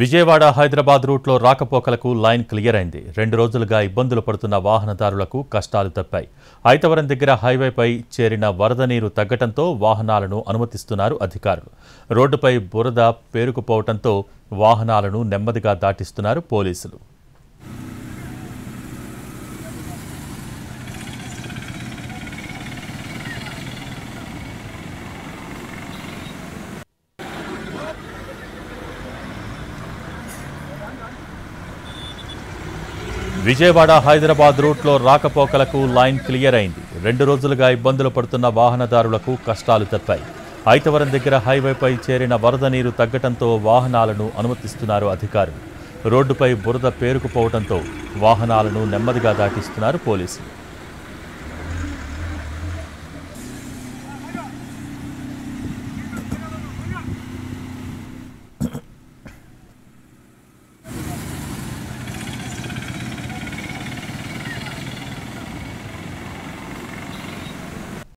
విజయవాడ హైదరాబాద్ రూట్లో రాకపోకలకు line clear అయింది. 2 రోజులుగా ఇబ్బందులు పడుతున్న వాహనదారులకు కష్టాలు తప్పాయి. ఐతవరం దగ్గర హైవేపై చేరిన వరద నీరు తగ్గడంతో వాహనాలను అనుమతిస్తున్నారు అధికారులు. రోడ్డుపై బురద పేరుకుపోవడంతో వాహనాలను నెమ్మదిగా దాటిస్తున్నారు పోలీసులు. విజయవాడ హైదరాబాద్ రూట్లో రాకపోకలకు లైన్ క్లియర్ అయింది. 2 రోజులుగా ఇబ్బందులు పడుతున్న వాహనదారులకు కష్టాలు తప్పాయి. ఐతవరం దగ్గర హైవేపై చేరిన వరద నీరు తగ్గడంతో వాహనాలను అనుమతిస్తున్నారు అధికారులు. రోడ్డుపై బురద పేరుకుపోవడంతో వాహనాలను నెమ్మదిగా దాటిస్తున్నారు పోలీసులు.